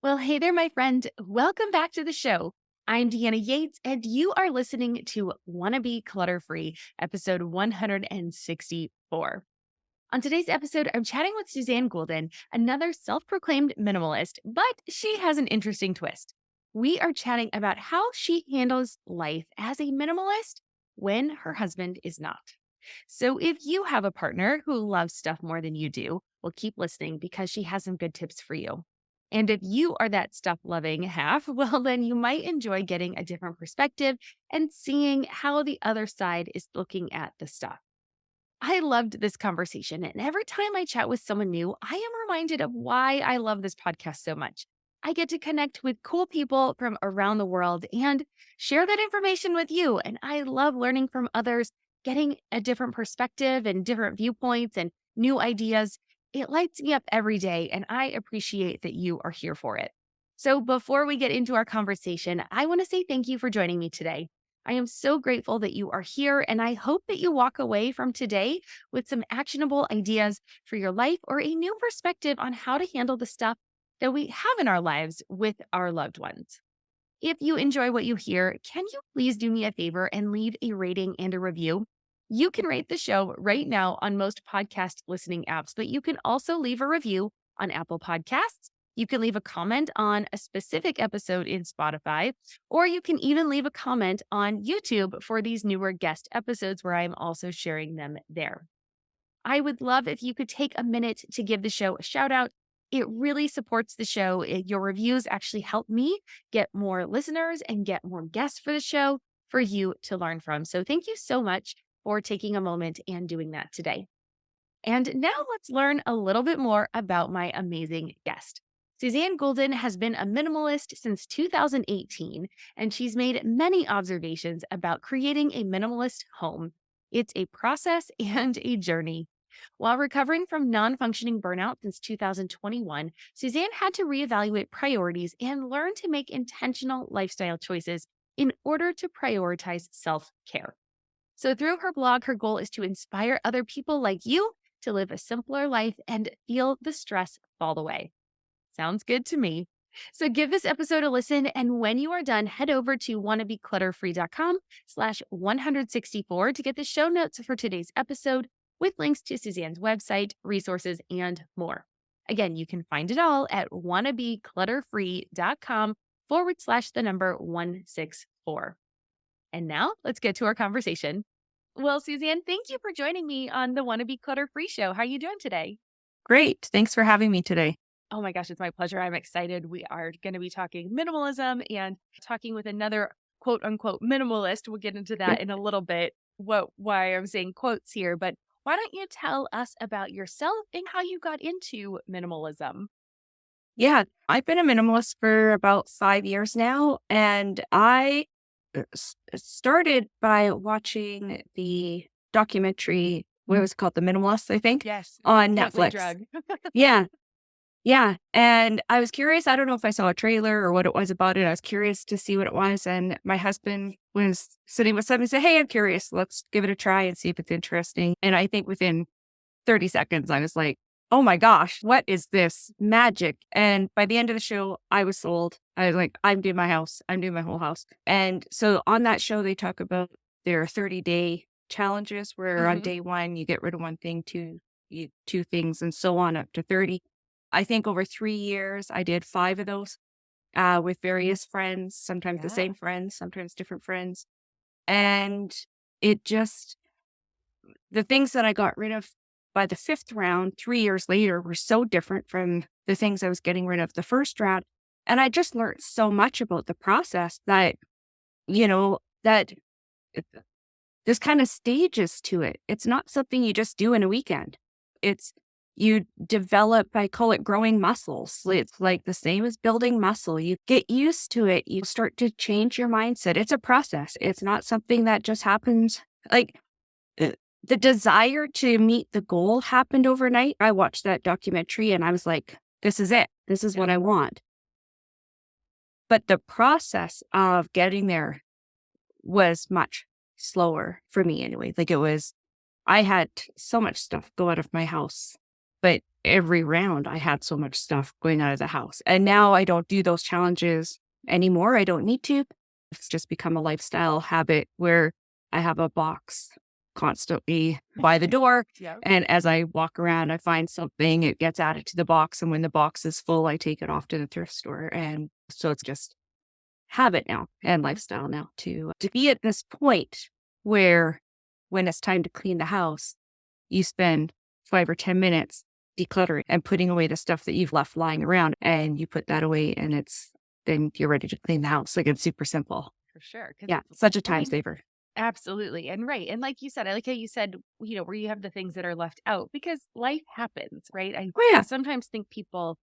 Well, hey there, my friend. Welcome back to the show. I'm Deanna Yates, and you are listening to Wannabe Clutter Free, episode 164. On today's episode, I'm chatting with Suzanne Goulden, another self proclaimed minimalist, but she has an interesting twist. We are chatting about how she handles life as a minimalist when her husband is not. So, if you have a partner who loves stuff more than you do, well, keep listening because she has some good tips for you. And if you are that stuff loving half, well, then you might enjoy getting a different perspective and seeing how the other side is looking at the stuff. I loved this conversation. And every time I chat with someone new, I am reminded of why I love this podcast so much. I get to connect with cool people from around the world and share that information with you. And I love learning from others, getting a different perspective and different viewpoints and new ideas. It lights me up every day, and I appreciate that you are here for it. So, before we get into our conversation, I want to say thank you for joining me today. I am so grateful that you are here, and I hope that you walk away from today with some actionable ideas for your life or a new perspective on how to handle the stuff that we have in our lives with our loved ones. If you enjoy what you hear, can you please do me a favor and leave a rating and a review? You can rate the show right now on most podcast listening apps, but you can also leave a review on Apple Podcasts. You can leave a comment on a specific episode in Spotify, or you can even leave a comment on YouTube for these newer guest episodes where I'm also sharing them there. I would love if you could take a minute to give the show a shout out. It really supports the show. Your reviews actually help me get more listeners and get more guests for the show for you to learn from. So thank you so much for taking a moment and doing that today. And now let's learn a little bit more about my amazing guest. Suzanne Goulden has been a minimalist since 2018, and she's made many observations about creating a minimalist home. It's a process and a journey. While recovering from non functioning burnout since 2021, Suzanne had to reevaluate priorities and learn to make intentional lifestyle choices in order to prioritize self care. So, through her blog, her goal is to inspire other people like you to live a simpler life and feel the stress fall away. Sounds good to me. So give this episode a listen, and when you are done, head over to wannabeclutterfree.com/164 to get the show notes for today's episode with links to Suzanne's website, resources, and more. Again, you can find it all at wannabeclutterfree.com/164. And now let's get to our conversation. Well, Suzanne, thank you for joining me on the Wannabe Clutter Free show. How are you doing today? Great. Thanks for having me today. Oh my gosh, it's my pleasure. I'm excited. We are going to be talking minimalism and talking with another quote unquote minimalist. We'll get into that in a little bit, why I'm saying quotes here. But why don't you tell us about yourself and how you got into minimalism? Yeah, I've been a minimalist for about 5 years now, and I started by watching the documentary. What was it called? The Minimalist, I think, Yes. on Gateway Netflix. drug. Yeah, yeah. And I was curious. I don't know if I saw a trailer or what it was about it. I was curious to see what it was, and my husband was sitting with somebody and said, "Hey, I'm curious. Let's give it a try and see if it's interesting." And I think within 30 seconds, I was like, oh my gosh, what is this magic? And by the end of the show, I was sold. I was like, I'm doing my house. I'm doing my whole house. And so on that show, they talk about their 30-day challenges where on Mhm. day one, you get rid of one thing, two things, and so on up to 30. I think over 3 years, I did 5 of those with various friends, sometimes the Yeah. same friends, sometimes different friends. And it just, the things that I got rid of by the 5th round, 3 years later, were so different from the things I was getting rid of the first round. And I just learned so much about the process that, that there's kind of stages to it. It's not something you just do in a weekend. It's you develop, I call it growing muscles. It's like the same as building muscle. You get used to it. You start to change your mindset. It's a process. It's not something that just happens like uh, the desire to meet the goal happened overnight. I watched that documentary and I was like, this is it. This is what Yeah. I want. But the process of getting there was much slower for me anyway. Like I had so much stuff go out of my house But every round I had so much stuff going out of the house. And now I don't do those challenges anymore. I don't need to. It's just become a lifestyle habit where I have a box constantly by the door. Yeah. And as I walk around, I find something, it gets added to the box. And when the box is full, I take it off to the thrift store. And so it's just habit now and lifestyle now to be at this point where when it's time to clean the house, you spend 5 or 10 minutes decluttering and putting away the stuff that you've left lying around, and you put that away and then you're ready to clean the house. Like, it's super simple. For sure. Yeah. Such a time Cause saver. absolutely. And right. And like you said, I like how you said, where you have the things that are left out because life happens, right? I, Oh I yeah. sometimes think people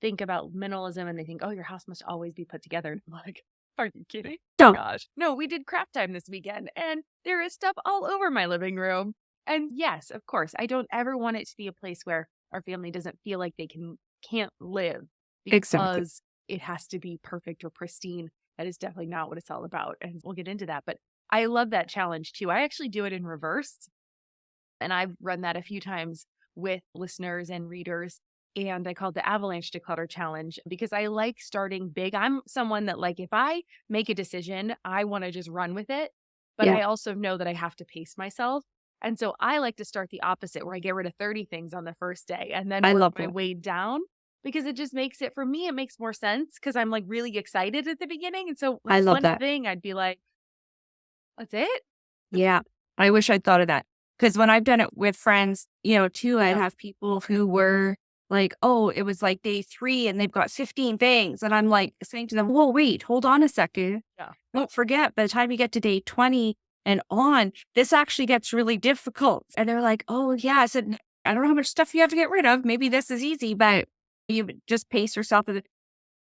think about minimalism and they think, oh, your house must always be put together. And I'm like, are you kidding? So Gosh. No, we did craft time this weekend and there is stuff all over my living room. And yes, of course, I don't ever want it to be a place where our family doesn't feel like they can't live exactly. because it has to be perfect or pristine. That is definitely not what it's all about. And we'll get into that. But I love that challenge too. I actually do it in reverse. And I've run that a few times with listeners and readers. And I call it the avalanche declutter challenge because I like starting big. I'm someone that, like, if I make a decision, I want to just run with it. But Yeah. I also know that I have to pace myself. And so I like to start the opposite where I get rid of 30 things on the first day and then I work love my that. way down because it just makes it, for me, it makes more sense because I'm like really excited at the beginning. And so with I love one that. thing, I'd be like, that's it. Yeah. I wish I'd thought of that. Because when I've done it with friends, too, I'd Yeah. have people who were like, oh, it was like day 3 and they've got 15 things. And I'm like saying to them, whoa, wait, hold on a second. Yeah. Don't forget, by the time you get to day 20 and on, this actually gets really difficult. And they're like, oh, yeah. I said, I don't know how much stuff you have to get rid of. Maybe this is easy, but you just pace yourself.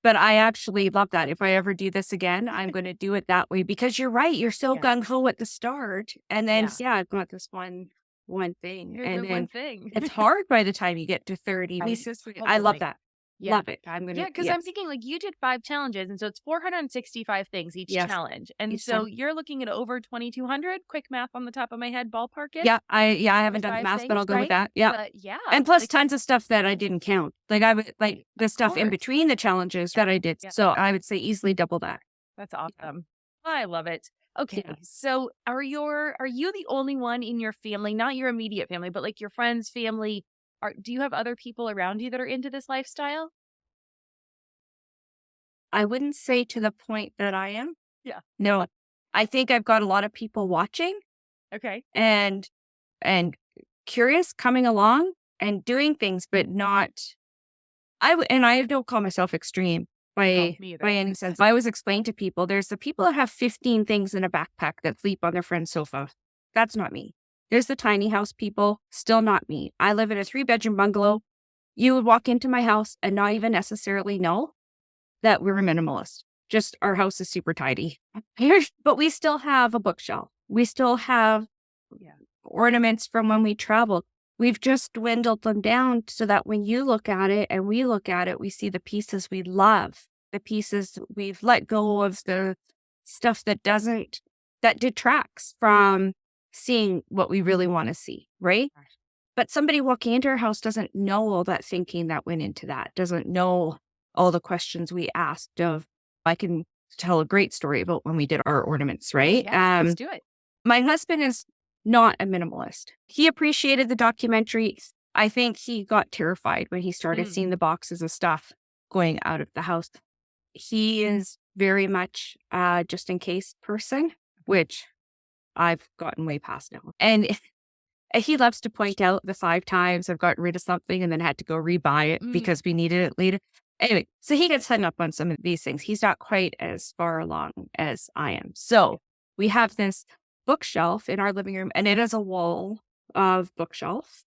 But I actually love that. If I ever do this again, I'm going to do it that way because you're right. You're so Yeah. gung ho at the start. And then, Yeah. yeah, I've got this one thing. Here's And the one then thing. it's hard by the time you get to 30. Right. I love Totally. that. Yeah. Love it. I'm going Yeah, to, because I'm yes, thinking like you did 5 challenges, and so it's 465 things each yes, challenge. And each so time. you're looking at over 2,200. Quick math on the top of my head, ballpark it Yeah, I haven't with done the 5 math, but things, I'll go with right? that. Yeah. But yeah, And plus like, tons of stuff that I didn't count. Like I would like the of stuff in course. between the challenges that I did. Yeah, So I would say easily double that. that's Yeah. awesome. I love it. Yeah. Okay, so are you the only one in your family, not your immediate family, but like your friends, family? Do you have other people around you that are into this lifestyle? I wouldn't say to the point that I am. Yeah. No, I think I've got a lot of people watching Okay. and and curious coming along and doing things, but not and I don't call myself extreme No, by me by either. any sense. I always explain to people there's the people that have 15 things in a backpack that sleep on their friend's sofa. That's not me. There's the tiny house people, still not me. I live in a 3-bedroom bungalow. You would walk into my house and not even necessarily know that we're a minimalist. Just our house is super tidy. But we still have a bookshelf. We still have Yeah. ornaments from when we traveled. We've just dwindled them down so that when you look at it and we look at it, we see the pieces we love, the pieces we've let go of, the stuff that detracts from seeing what we really want to see, right? But somebody walking into our house doesn't know all that thinking that went into that, doesn't know all the questions we asked of. I can tell a great story about when we did our ornaments, right? Yeah, let's do it. My husband is not a minimalist. He appreciated the documentary. I think he got terrified when he started Mm. seeing the boxes of stuff going out of the house. He is very much just in case person, which I've gotten way past now. And he loves to point out the 5 times I've gotten rid of something and then had to go rebuy it Mm. because we needed it later. Anyway, so he gets hung up on some of these things. He's not quite as far along as I am. So we have this bookshelf in our living room, and it is a wall of bookshelf.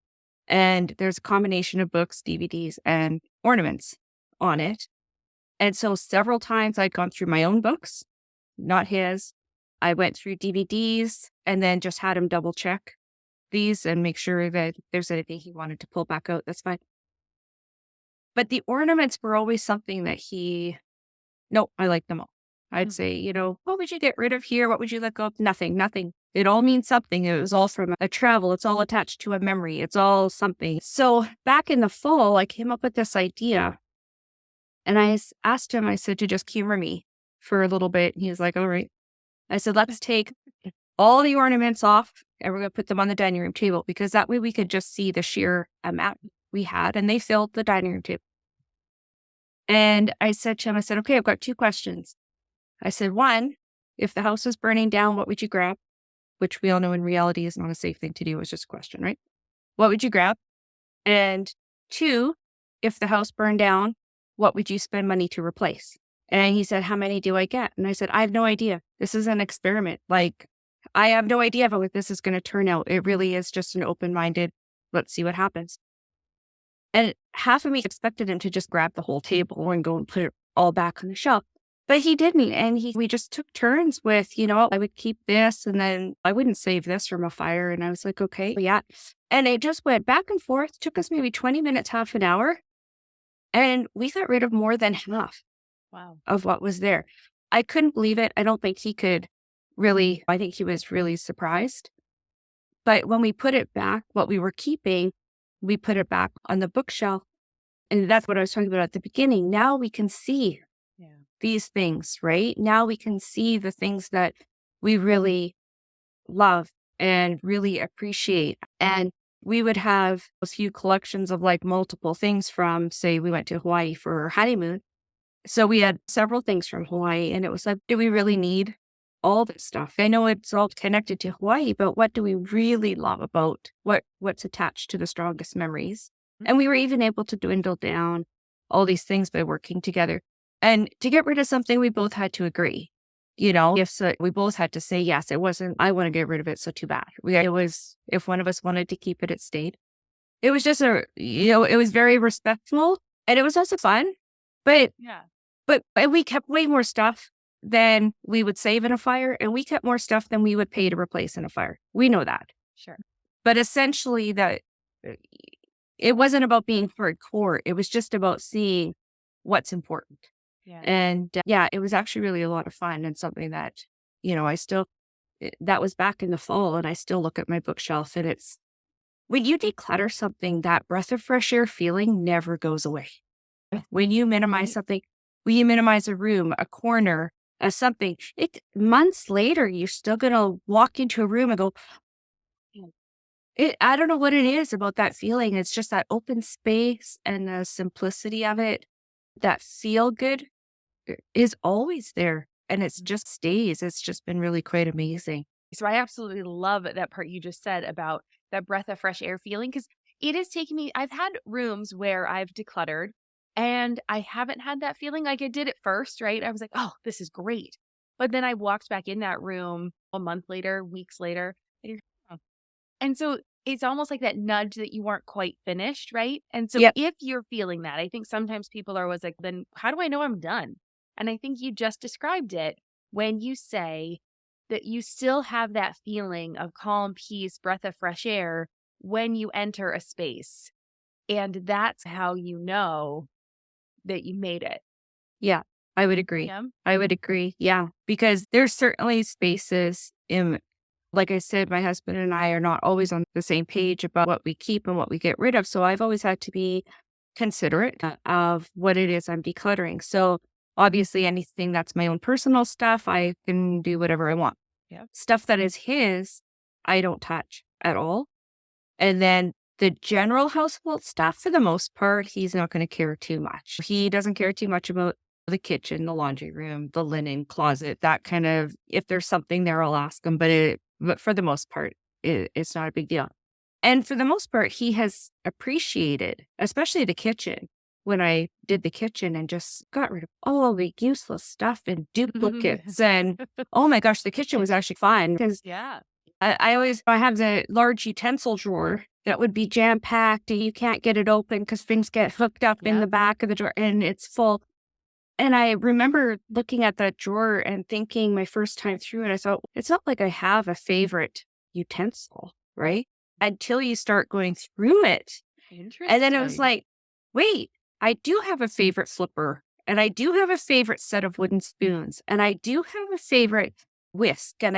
And there's a combination of books, DVDs, and ornaments on it. And so several times I'd gone through my own books, not his. I went through DVDs and then just had him double check these and make sure that if there's anything he wanted to pull back out, that's fine. But the ornaments were always something that no, I like them all. I'd Mm. say, what would you get rid of here? What would you let go of? Nothing, nothing. It all means something. It was all from a travel. It's all attached to a memory. It's all something. So back in the fall, I came up with this idea and asked him, I said, to just humor me for a little bit. And he was like, all right. I said, let's take all the ornaments off and we're going to put them on the dining room table because that way we could just see the sheer amount we had. And they filled the dining room table. And I said to him, I said, okay, I've got two questions. I said, one, if the house was burning down, what would you grab? Which we all know in reality is not a safe thing to do. It's just a question, right? What would you grab? And two, if the house burned down, what would you spend money to replace? And he said, how many do I get? And I said, I have no idea. This is an experiment. Like, I have no idea how this is going to turn out. It really is just an open-minded, let's see what happens. And half of me expected him to just grab the whole table and go and put it all back on the shelf. But he didn't. And we just took turns with, I would keep this and then I wouldn't save this from a fire. And I was like, okay, yeah. And it just went back and forth, took us maybe 20 minutes, half an hour. And we got rid of more than half Wow. of what was there. I couldn't believe it. I don't think he could really, I think he was really surprised. But when we put it back, what we were keeping, we put it back on the bookshelf. And that's what I was talking about at the beginning. Now we can see these things, right? Now we can see the things that we really love and really appreciate. And we would have a few collections of like multiple things from, say, we went to Hawaii for our honeymoon. So we had several things from Hawaii and it was like, do we really need all this stuff? I know it's all connected to Hawaii, but what do we really love about what's attached to the strongest memories? And we were even able to dwindle down all these things by working together. And to get rid of something, we both had to agree. We both had to say, yes, it wasn't, I want to get rid of it, so too bad. It was, if one of us wanted to keep it, it stayed. It was just it was very respectful and it was also fun. But Yeah. But we kept way more stuff than we would save in a fire, and we kept more stuff than we would pay to replace in a fire. We know that. Sure. But essentially, it wasn't about being hardcore. It was just about seeing what's important. Yeah. And it was actually really a lot of fun and something that, that was back in the fall, and I still look at my bookshelf, and it's when you declutter something, that breath of fresh air feeling never goes away. When you minimize something, when you minimize a room, a corner, something, months later, you're still going to walk into a room and go, I don't know what it is about that feeling. It's just that open space and the simplicity of it. That feel good is always there and it just stays. It's just been really quite amazing. So I absolutely love that part you just said about that breath of fresh air feeling because it has taken me, I've had rooms where I've decluttered and I haven't had that feeling like I did at first, right? I was like, oh, this is great. But then I walked back in that room a month later, weeks later, and "Oh." And so it's almost like that nudge that you weren't quite finished, right? And so Yep. if you're feeling that, I think sometimes people are always like, then how do I know I'm done? And I think you just described it when you say that you still have that feeling of calm, peace, breath of fresh air when you enter a space. And that's how you know that you made it. Yeah, I would agree. Yeah. I would agree. Yeah, because there's certainly spaces like I said, my husband and I are not always on the same page about what we keep and what we get rid of. So I've always had to be considerate of what it is I'm decluttering. So obviously, anything that's my own personal stuff, I can do whatever I want. Yeah. Stuff that is his, I don't touch at all. And then the general household stuff, for the most part, he's not going to care too much. He doesn't care too much about the kitchen, the laundry room, the linen closet, that kind of, if there's something there, I'll ask him. But for the most part, it's not a big deal. And for the most part, he has appreciated, especially the kitchen, when I did the kitchen and just got rid of all the useless stuff and duplicates. And oh my gosh, the kitchen was actually fun because Yeah. I have the large utensil drawer that would be jam packed and you can't get it open because things get hooked up in Yeah. the back of the drawer and it's full. And I remember looking at that drawer and thinking my first time through it, I thought, it's not like I have a favorite utensil, right? Until you start going through it. Interesting. And then it was like, wait, I do have a favorite flipper And I do have a favorite set of wooden spoons. And I do have a favorite whisk. And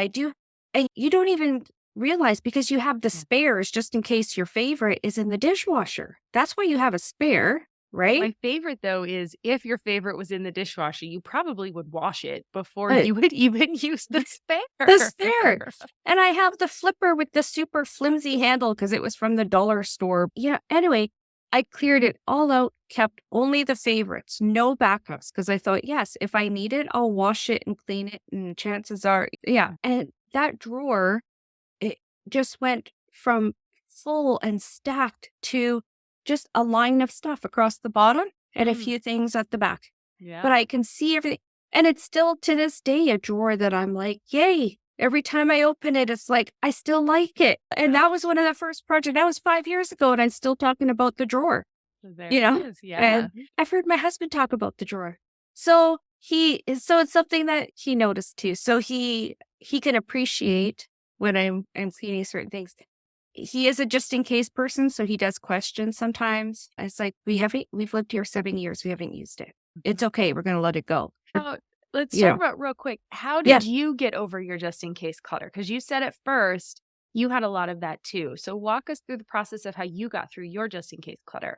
you don't even realize because you have the Yeah. spares just in case your favorite is in the dishwasher. That's why you have a spare, right? My favorite though is if your favorite was in the dishwasher, you probably would wash it before Uh, you would even use the the spare. spare. And I have the flipper with the super flimsy handle because it was from the dollar store. Yeah. Anyway, I cleared it all out, kept only the favorites, no backups. Because I thought, yes, if I need it, I'll wash it and clean it. And chances are, yeah. And that drawer, it just went from full and stacked to just a line of stuff across the bottom and a Mm, few things at the back. But yeah. I can see everything. And it's still to this day a drawer that I'm like, yay. Every time I open it, it's like, I still like it. And that was one of the first projects. That was 5 years ago. And I'm still talking about the drawer, So there you it know? is. Yeah. And I've heard my husband talk about the drawer. So it's something that he noticed too. So he can appreciate when I'm cleaning certain things. He is a just in case person, so he does question sometimes. It's like we've lived here 7 years, we haven't used it. It's okay, we're gonna let it go. Oh, let's You talk know, about real quick. How yeah. did you get over your just in case clutter? Because you said at first you had a lot of that too. So walk us through the process of how you got through your just in case clutter.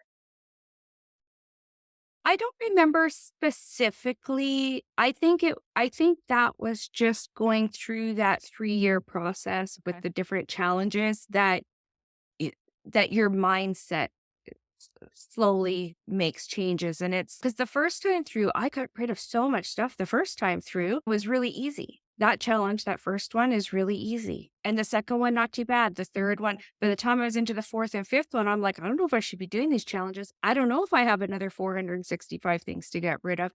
I don't remember specifically. I think that was just going through that 3-year process with Okay. the different challenges that it, that your mindset slowly makes changes. And it's because the first time through, I got rid of so much stuff. The first time through was really easy. That challenge, that first one is really easy. And the second one, not too bad. The third one, by the time I was into the fourth and fifth one, I'm like, I don't know if I should be doing these challenges. I don't know if I have another 465 things to get rid of,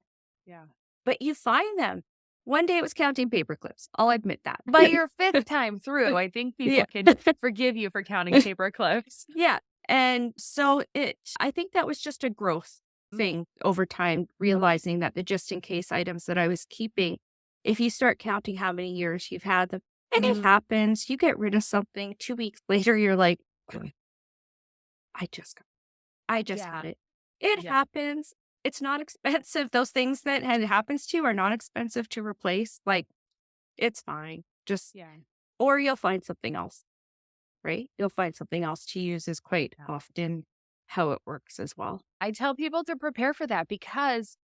Yeah. but you find them. One day it was counting paper clips. I'll admit that. By your fifth time through, I think Yeah. people can forgive you for counting paper clips. Yeah. And so I think that was just a growth thing over time, realizing that the just in case items that I was keeping, if you start counting how many years you've had them, and it happens, you get rid of something 2 weeks later, you're like, I just, got- I just Yeah. had it. It Yeah. happens. It's not expensive. Those things that it happens to are not expensive to replace. Like, it's fine. Just, Yeah. or you'll find something else. Right? You'll find something else to use is quite Yeah. often how it works as well. I tell people to prepare for that because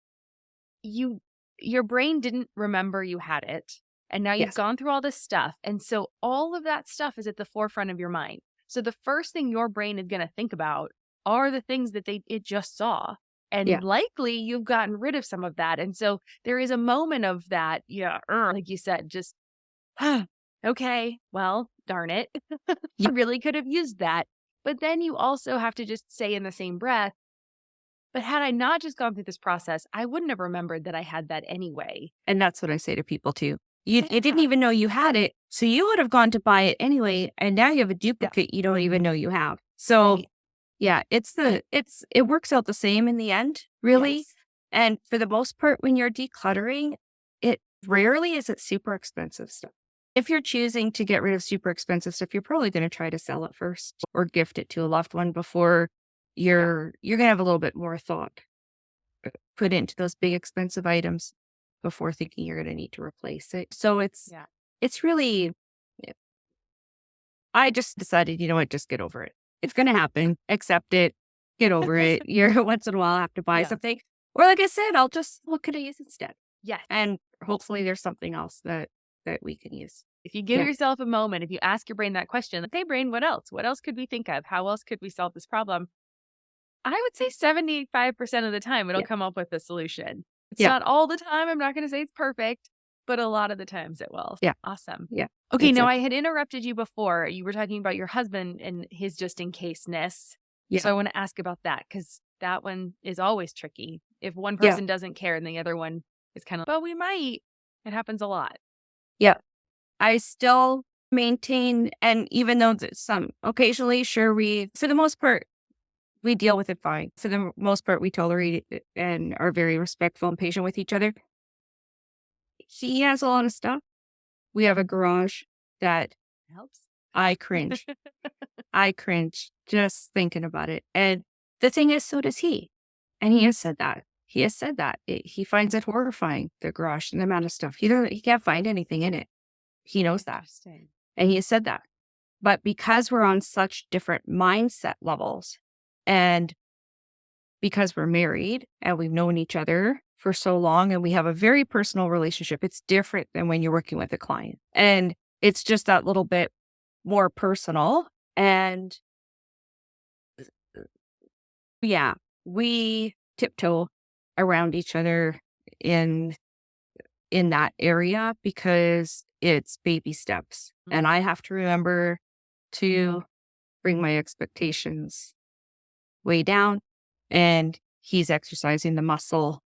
you your brain didn't remember you had it. And now you've Yes. gone through all this stuff. And so all of that stuff is at the forefront of your mind. So the first thing your brain is going to think about are the things that it just saw. Yeah. And likely you've gotten rid of some of that. And so there is a moment of that, yeah, like you said, just okay, well, darn it. I Yeah. really could have used that. But then you also have to just say in the same breath, but had I not just gone through this process, I wouldn't have remembered that I had that anyway. And that's what I say to people too. You didn't Yeah. even know you had it. So you would have gone to buy it anyway. And now you have a Yeah. duplicate you don't even know you have. So Right. yeah, it works out the same in the end, really. Yes. And for the most part, when you're decluttering, it rarely is it super expensive stuff. If you're choosing to get rid of super expensive stuff, you're probably going to try to sell it first or gift it to a loved one before you're going to have a little bit more thought put into those big expensive items before thinking you're going to need to replace it. So Yeah. it's really yeah, I just decided, you know what, just get over it. It's going to happen. Accept it. Get over it. You're once in a while have to buy Yeah. something. Or like I said, I'll just what could I use instead? Yes. And hopefully there's something else that we can use. If you give Yeah. yourself a moment, if you ask your brain that question, like, hey, brain, what else? What else could we think of? How else could we solve this problem? I would say 75% of the time it'll Yeah. come up with a solution. It's Yeah. not all the time. I'm not going to say it's perfect, but a lot of the times it will. Yeah. Awesome. Yeah. Okay. It's Now a I had interrupted you before. You were talking about your husband and his just in case ness. So yeah. I want to ask about that because that one is always tricky. If one Yeah. person doesn't care and the other one is kind of, well, we might. It happens a lot. Yeah. I still maintain and even though some occasionally sure we for the most part we deal with it fine. For the most part, we tolerate it and are very respectful and patient with each other. He has a lot of stuff. We have a garage that Helps. I cringe. I cringe just thinking about it. And the thing is, so does he. And he has said that. he has said that. He finds it horrifying, the garage and the amount of stuff. He can't find anything in it. He knows that. Interesting. And he has said that. But because we're on such different mindset levels and because we're married and we've known each other for so long and we have a very personal relationship, it's different than when you're working with a client. And it's just that little bit more personal. And yeah, we tiptoe around each other in that area because it's baby steps. And I have to remember to bring my expectations way down, and he's exercising the muscle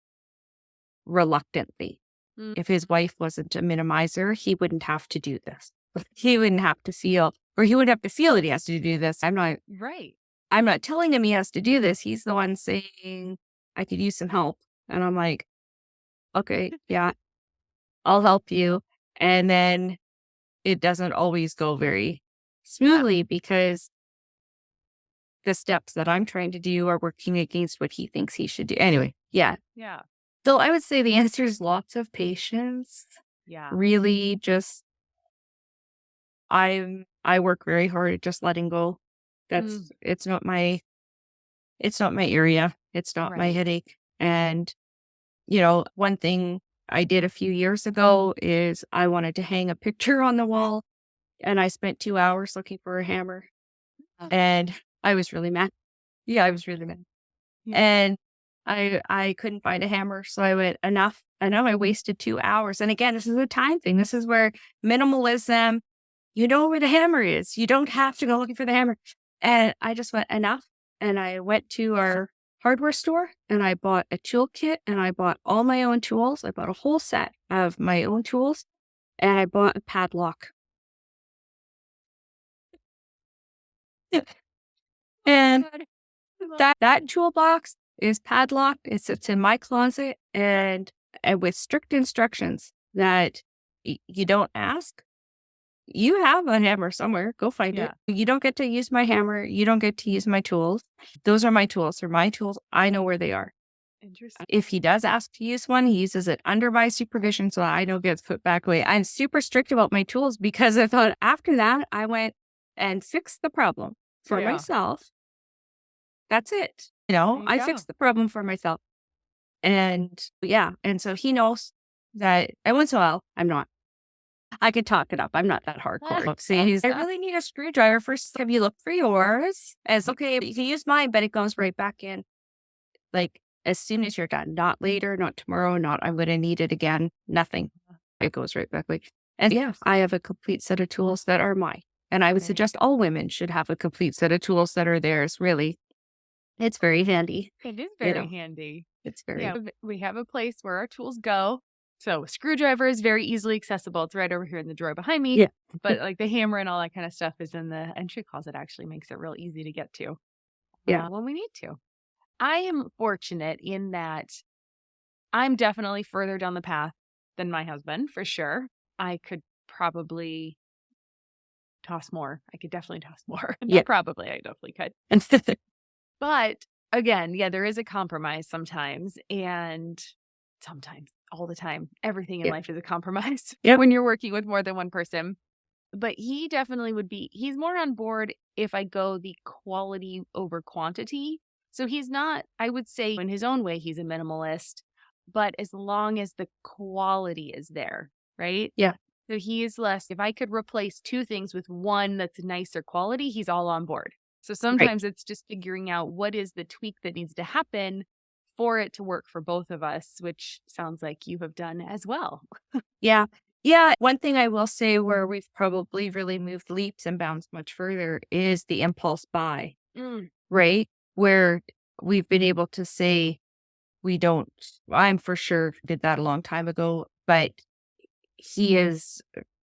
reluctantly. Mm. If his wife wasn't a minimizer, he wouldn't have to do this. He wouldn't have to feel, or he would have to feel that he has to do this. Right. I'm not telling him he has to do this. He's the one saying, I could use some help. And I'm like, okay, yeah, I'll help you. And then it doesn't always go very smoothly because the steps that I'm trying to do are working against what he thinks he should do. Anyway, yeah. Yeah. So I would say the answer is lots of patience. Yeah. Really just I work very hard at just letting go. It's not my area. It's not my Right. headache. And one thing I did a few years ago is I wanted to hang a picture on the wall and I spent 2 hours looking for a hammer and I was really mad. Yeah, I was really mad. Yeah. And I couldn't find a hammer. So I went, enough. I know I wasted 2 hours. And again, this is a time thing. This is where minimalism, you know where the hammer is. You don't have to go looking for the hammer. And I just went, enough. And I went to our hardware store and I bought a tool kit and I bought all my own tools. I bought a whole set of my own tools and I bought a padlock. And that toolbox is padlocked. It sits in my closet and with strict instructions that you don't ask. You have a hammer somewhere. Go find it. You don't get to use my hammer. You don't get to use my tools. Those are my tools. They're my tools. I know where they are. Interesting. If he does ask to use one, he uses it under my supervision so I know it gets put back away. I'm super strict about my tools because I thought after that, I went and fixed the problem for myself. That's it. I fixed the problem for myself. And yeah. And so he knows that, and once in a while, I could talk it up. I'm not that hardcore. See, I really need a screwdriver. First, have you looked for yours? As okay, you can use mine, but it goes right back in. Like as soon as you're done, not later, not tomorrow, not I'm going to need it again. Nothing. It goes right back. And yeah, I have a complete set of tools that are mine. And I would suggest all women should have a complete set of tools that are theirs. Really, it's very handy. It is very handy. It's very Yeah. We have a place where our tools go. So a screwdriver is very easily accessible. It's right over here in the drawer behind me. Yeah. But like the hammer and all that kind of stuff is in the entry closet. Actually makes it real easy to get to. Yeah. When we need to. I am fortunate in that I'm definitely further down the path than my husband, for sure. I could probably toss more. I could definitely toss more. Yeah. Not probably. I definitely could. But again, yeah, there is a compromise sometimes. And sometimes, all the time, everything in life is a compromise when you're working with more than one person. But he definitely would be, he's more on board if I go the quality over quantity. So he's not, I would say in his own way, he's a minimalist, but as long as the quality is there, right? Yeah. So he is less, if I could replace two things with one that's nicer quality, he's all on board. So sometimes it's just figuring out what is the tweak that needs to happen for it to work for both of us, which sounds like you have done as well. Yeah. Yeah. One thing I will say where we've probably really moved leaps and bounds much further is the impulse buy, right? Where we've been able to say, I'm for sure did that a long time ago, but he has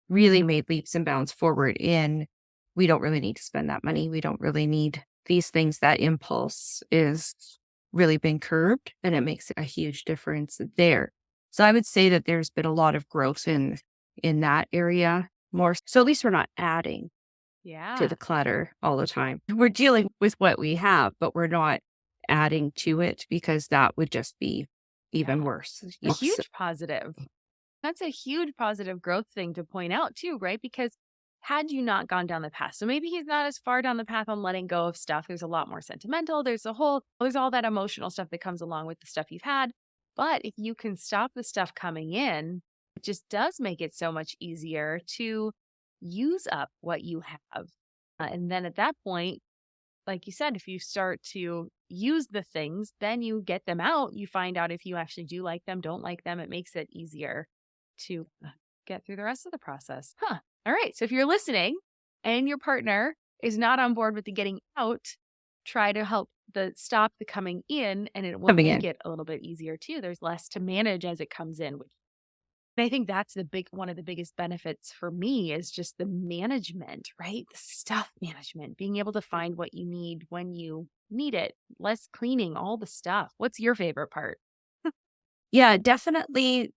really made leaps and bounds forward in we don't really need to spend that money. We don't really need these things. That impulse is really been curbed and it makes a huge difference there. So I would say that there's been a lot of growth in that area more. So at least we're not adding to the clutter all the time. We're dealing with what we have, but we're not adding to it because that would just be even Yeah. worse. A huge positive. That's a huge positive growth thing to point out too, right? Because had you not gone down the path, so maybe he's not as far down the path on letting go of stuff. There's a lot more sentimental. There's all that emotional stuff that comes along with the stuff you've had. But if you can stop the stuff coming in, it just does make it so much easier to use up what you have. And then at that point, like you said, if you start to use the things, then you get them out. You find out if you actually do like them, don't like them. It makes it easier to get through the rest of the process. Huh. All right. So if you're listening and your partner is not on board with the getting out, try to help stop the coming in, and it will coming make in. it a little bit easier too. There's less to manage as it comes in, which and I think that's one of the biggest benefits for me is just the management, right? The stuff management, being able to find what you need when you need it, less cleaning, all the stuff. What's your favorite part? Yeah, definitely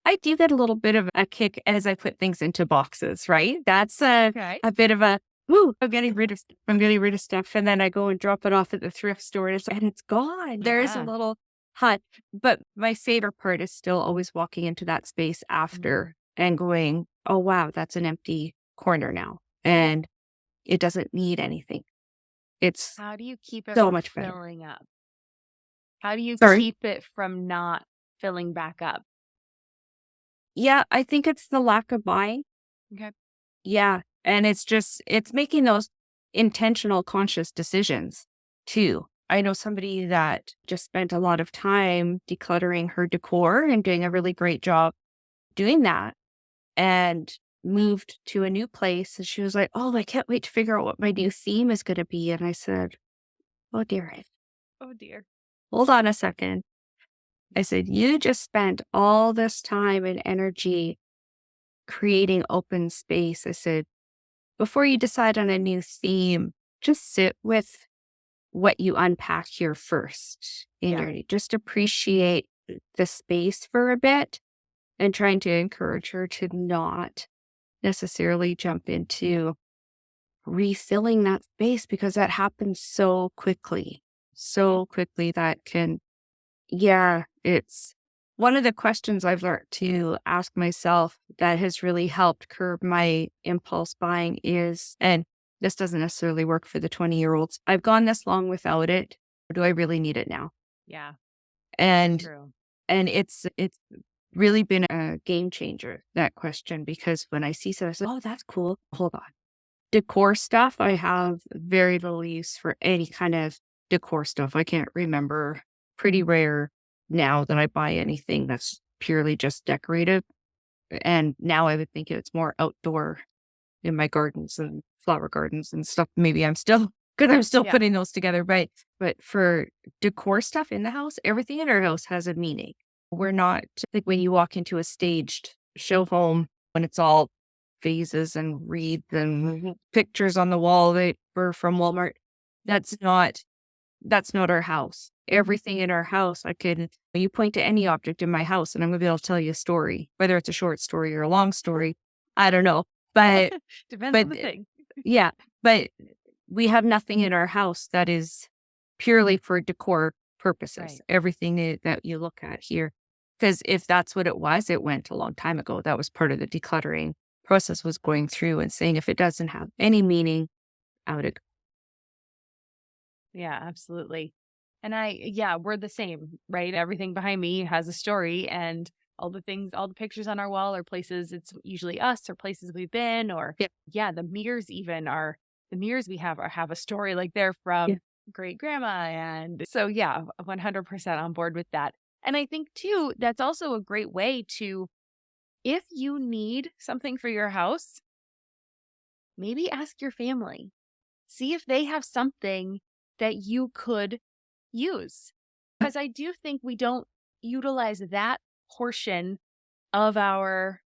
I do get a little bit of a kick as I put things into boxes, right? That's Okay. a bit of a, "Woo, I'm getting rid of stuff," and then I go and drop it off at the thrift store, and it's gone. There is a Yeah. little hut, but my favorite part is still always walking into that space Mhm. after and going, "Oh, wow, that's an empty corner now, and it doesn't need anything." It's How do you keep it so from much better. filling up? How do you Sorry. keep it from not filling back up? Yeah, I think it's the lack of buying. Okay. Yeah, and it's making those intentional conscious decisions too. I know somebody that just spent a lot of time decluttering her decor and doing a really great job doing that and moved to a new place and she was like, "Oh, I can't wait to figure out what my new theme is going to be." And I said, "Oh dear. Oh dear. Hold on a second." I said, "You just spent all this time and energy creating open space." I said, "Before you decide on a new theme, just sit with what you unpack here first in Yeah. your just appreciate the space for a bit," and trying to encourage her to not necessarily jump into refilling that space because that happens so quickly that can, yeah, it's one of the questions I've learned to ask myself that has really helped curb my impulse buying is, and this doesn't necessarily work for the 20-year-olds, I've gone this long without it. Do I really need it now? Yeah. And True. it's really been a game changer, that question, because when I see something, I say, "Oh, that's cool. Hold on." Decor stuff, I have very little use for any kind of decor stuff. I can't remember. Pretty rare now that I buy anything that's purely just decorative. And now I would think it's more outdoor in my gardens and flower gardens and stuff. Maybe I'm still because I'm still Yeah. putting those together. But for decor stuff in the house, everything in our house has a meaning. We're not like when you walk into a staged show home when it's all vases and wreaths and pictures on the wall that were from Walmart. That's not that's not our house. Everything in our house, you point to any object in my house and I'm gonna be able to tell you a story, whether it's a short story or a long story. I don't know. But Depends but on the thing. yeah, but we have nothing in our house that is purely for decor purposes. Right. Everything that you look at here, because if that's what it was, it went a long time ago. That was part of the decluttering process, was going through and saying if it doesn't have any meaning, out it. Yeah, absolutely. And yeah, we're the same, right? Everything behind me has a story, and all the pictures on our wall are places it's usually us or places we've been, or Yeah, yeah, the mirrors we have a story, like they're yeah, from great grandma. And so, yeah, 100% on board with that. And I think too, that's also a great way to, if you need something for your house, maybe ask your family. See if they have something that you could use. Because I do think we don't utilize that portion of our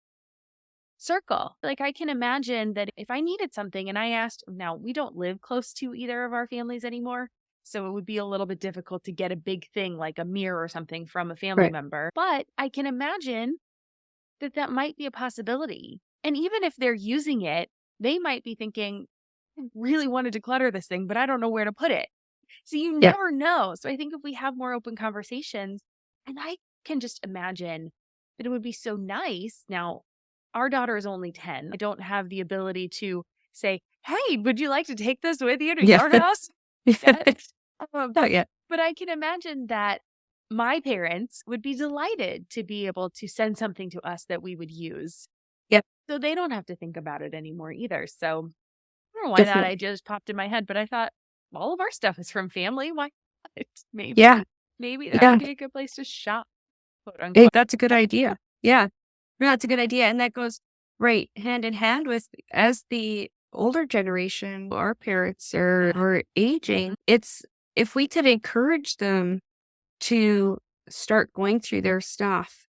circle. Like, I can imagine that if I needed something and I asked, now we don't live close to either of our families anymore. So it would be a little bit difficult to get a big thing like a mirror or something from a family right. member. But I can imagine that that might be a possibility. And even if they're using it, they might be thinking, "I really want to declutter this thing, but I don't know where to put it." So you Yeah, never know. So I think if we have more open conversations, and I can just imagine that it would be so nice. Now, our daughter is only 10. I don't have the ability to say, hey, would you like to take this with you to Yeah. your house? Yet. Not yet. But I can imagine that my parents would be delighted to be able to send something to us that we would use. Yep. So they don't have to think about it anymore either. So I don't know why that Definitely. I just popped in my head, but I thought all of our stuff is from family. Why not? Yeah. Maybe that Yeah. would be a good place to shop, quote unquote. That's a good idea. Yeah. No, that's a good idea. And that goes right hand in hand with as the older generation, our parents are aging. It's if we could encourage them to start going through their stuff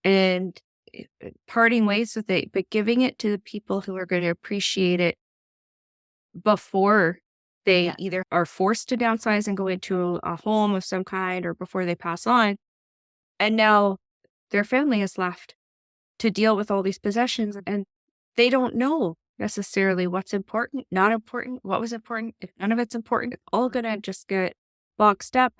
and parting ways with it, but giving it to the people who are going to appreciate it before they Yeah. either are forced to downsize and go into a home of some kind or before they pass on. And now their family is left to deal with all these possessions and they don't know necessarily what's important, not important, what was important. If none of it's important, it's all going to just get boxed up.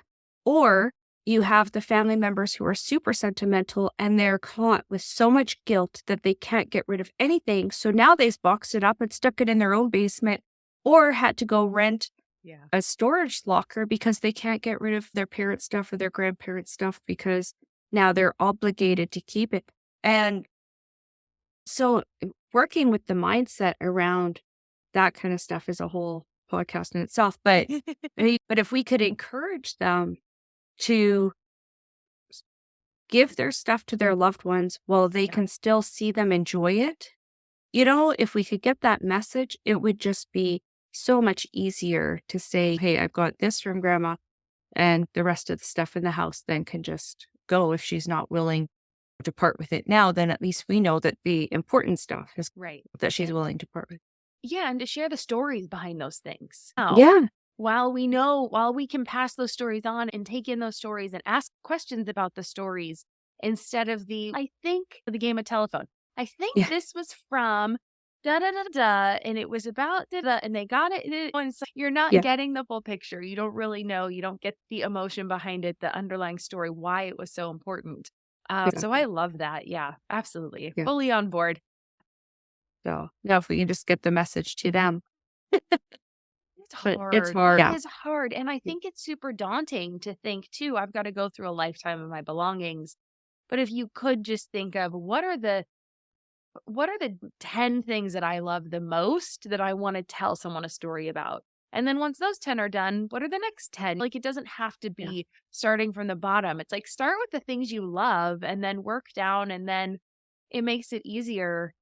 Or you have the family members who are super sentimental and they're caught with so much guilt that they can't get rid of anything. So now they've boxed it up and stuck it in their own basement or had to go rent Yeah. a storage locker because they can't get rid of their parents' stuff or their grandparents' stuff because now they're obligated to keep it. And so working with the mindset around that kind of stuff is a whole podcast in itself. But but if we could encourage them to give their stuff to their loved ones while they can still see them enjoy it, if we could get that message, it would just be so much easier to say, hey, I've got this from grandma and the rest of the stuff in the house then can just go if she's not willing to part with it now, then at least we know that the important stuff is Right. that she's willing to part with. Yeah. And to share the stories behind those things. Now, Yeah. while we can pass those stories on and take in those stories and ask questions about the stories instead of I think the game of telephone. I think Yeah. this was from da da da da, and it was about da da, and they got it. And it's like you're not Yeah. getting the full picture. You don't really know. You don't get the emotion behind it, the underlying story, why it was so important. So I Exactly. love that. Yeah, absolutely. Yeah. Fully on board. So now if we can just get the message to them. It's But it's hard. hard. It Yeah. is hard. And I think it's super daunting to think, too, I've got to go through a lifetime of my belongings. But if you could just think of what are the 10 things that I love the most that I want to tell someone a story about? And then once those 10 are done, what are the next 10? Like, it doesn't have to Yeah. be starting from the bottom. It's like start with the things you love and then work down. And then it makes it easier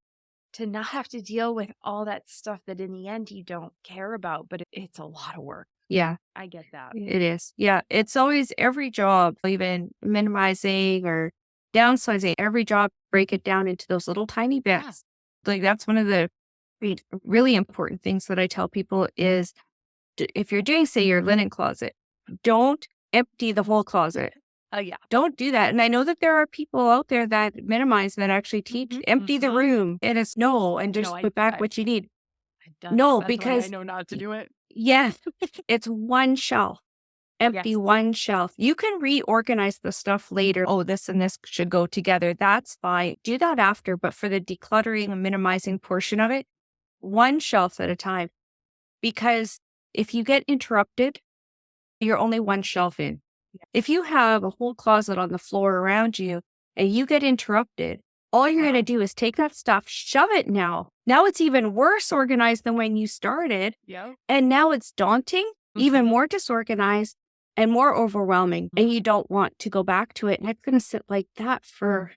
to not have to deal with all that stuff that in the end you don't care about, but it's a lot of work. Yeah. I get that. It is. Yeah. It's always every job, even minimizing or downsizing, every job, break it down into those little tiny Yeah. bits. Like that's one of the really important things that I tell people is if you're doing, say, your linen closet, don't empty the whole closet. Oh, yeah. Don't do that. And I know that there are people out there that minimize that actually teach empty the room and it's no, and just No, put back what you need. I've done No, That's why I because know not to do it. yes, it's one shelf. Empty Yes. one shelf. You can reorganize the stuff later. Oh, this and this should go together. That's fine. Do that after. But for the decluttering and minimizing portion of it, one shelf at a time. Because if you get interrupted, you're only one shelf in. If you have a whole closet on the floor around you and you get interrupted, all you're going to do is take that stuff, shove it now. Now it's even worse organized than when you started. Yeah. And now it's daunting, even more disorganized and more overwhelming. And you don't want to go back to it. And it's going to sit like that for,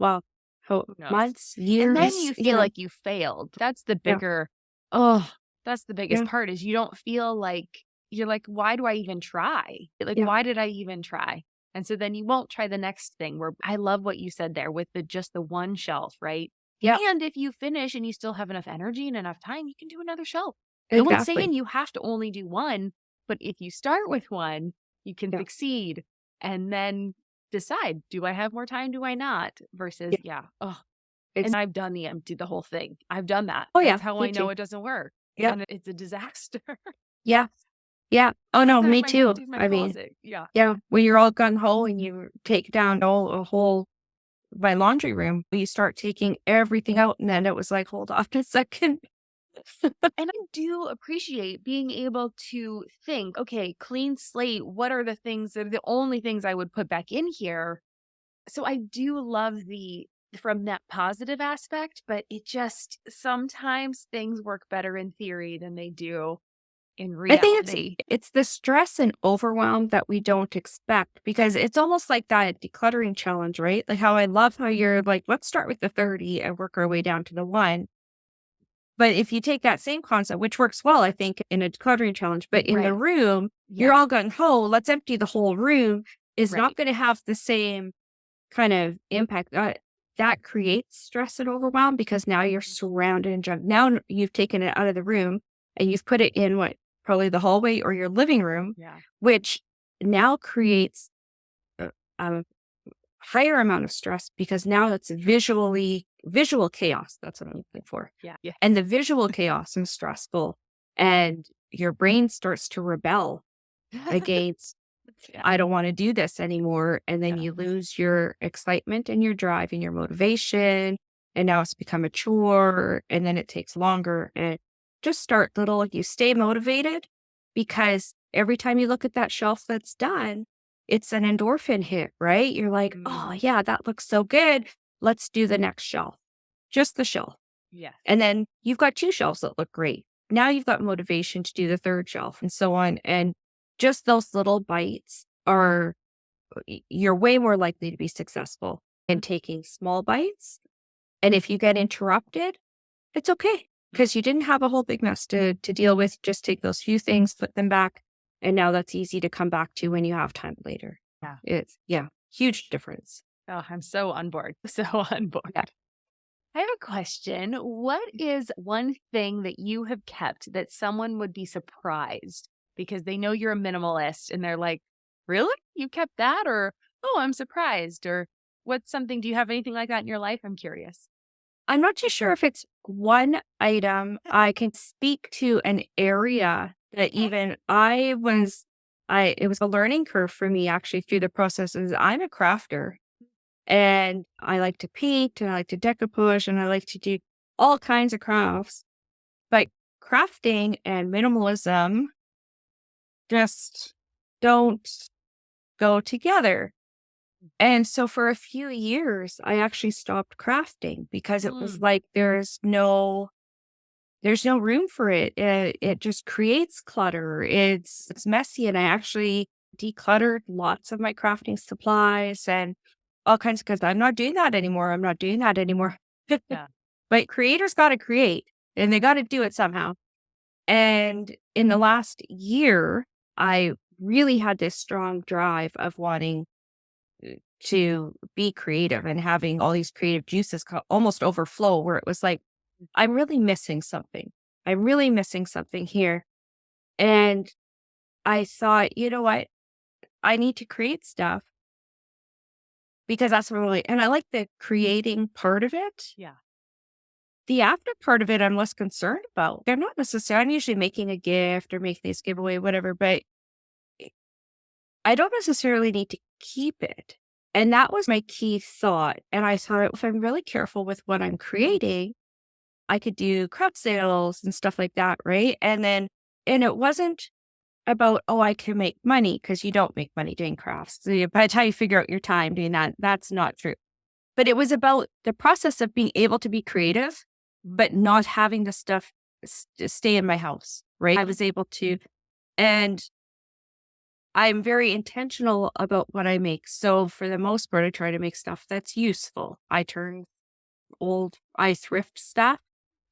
well, Who knows? months, years. And then you feel like you failed. That's the Yeah. bigger, Oh, that's the biggest yeah. part is you don't feel like you're like, why do I even try? Like, Yeah. why did I even try? And so then you won't try the next thing where I love what you said there with just the one shelf, right? Yeah. And if you finish and you still have enough energy and enough time, you can do another shelf. No one's Exactly. saying you have to only do one, but if you start with one, you can Yeah. succeed and then decide, do I have more time? Do I not? Versus, oh, It's, and I've done the whole thing. I've done that. oh, yeah. That's how Me I know too. it doesn't work. Yeah. And it's a disaster. Yeah. Yeah. Oh, no, me my too. do my I mean, closet. Yeah. yeah, when you're all gung ho and you take down a whole my laundry room, you start taking everything out, and then it was like, hold on a second. And I do appreciate being able to think, okay, clean slate. What are the things that are the only things I would put back in here? So I do love the from that positive aspect, but it just sometimes things work better in theory than they do in I think reality. it's the stress and overwhelm that we don't expect because it's almost like that decluttering challenge, right? Like how I love how you're like, let's start with the 30 and work our way down to the 1. But if you take that same concept, which works well, I think, in a decluttering challenge, but in the Right. room, you're Yes. all gung ho, let's empty the whole room is not Right. going to have the same kind of impact. That creates stress and overwhelm because now you're surrounded in junk. Now you've taken it out of the room and you've put it in what probably the hallway or your living room, Yeah. which now creates a, a higher amount of stress because now it's visual chaos. That's what I'm looking for. Yeah. Yeah. And the visual chaos is stressful, and your brain starts to rebel against Yeah. I don't want to do this anymore. And then Yeah. you lose your excitement and your drive and your motivation. And now it's become a chore. And then it takes longer. And just start little, you stay motivated because every time you look at that shelf that's done, it's an endorphin hit, right? You're like, oh, Mm, yeah, that looks so good. Let's do the next shelf, just the shelf. yes. And then you've got 2 shelves that look great. Now you've got motivation to do the 3rd shelf and so on. And just those little bites are you're way more likely to be successful in taking small bites. And if you get interrupted, it's okay because you didn't have a whole big mess to deal with. Just take those few things, put them back. And now that's easy to come back to when you have time later. Yeah. It's, yeah, huge difference. Oh, I'm so on board. So on Yeah. board. I have a question. What is one thing that you have kept that someone would be surprised because they know you're a minimalist and they're like, really? You kept that? Or, oh, I'm surprised. Or what's something? Do you have anything like that in your life? I'm curious. I'm not too sure if it's one item. I can speak to an area that even it was a learning curve for me actually through the processes. I'm a crafter and I like to paint and I like to decoupage and I like to do all kinds of crafts. But crafting and minimalism just don't go together. And so for a few years, I actually stopped crafting because it was Mm, like there's no room for it. It just creates clutter. It's messy, and I actually decluttered lots of my crafting supplies and all kinds because I'm not doing that anymore. I'm not doing that anymore. yeah. But creators got to create, and they got to do it somehow. And in the last year, I really had this strong drive of wanting to be creative and having all these creative juices almost overflow where it was like, I'm really missing something. I'm really missing something here. And I thought, you know what? I need to create stuff because that's what really, and I like the creating part of it. Yeah. The after part of it, I'm less concerned about. I'm not necessarily, I'm usually making a gift or making this giveaway, whatever, but I don't necessarily need to keep it. And that was my key thought. And I thought if I'm really careful with what I'm creating, I could do craft sales and stuff like that. Right. And it wasn't about, oh, I can make money because you don't make money doing crafts. So by the time you figure out your time doing that, that's not true. But it was about the process of being able to be creative, but not having the stuff stay in my house. Right. I was able to, and I'm very intentional about what I make. So for the most part, I try to make stuff that's useful. I thrift stuff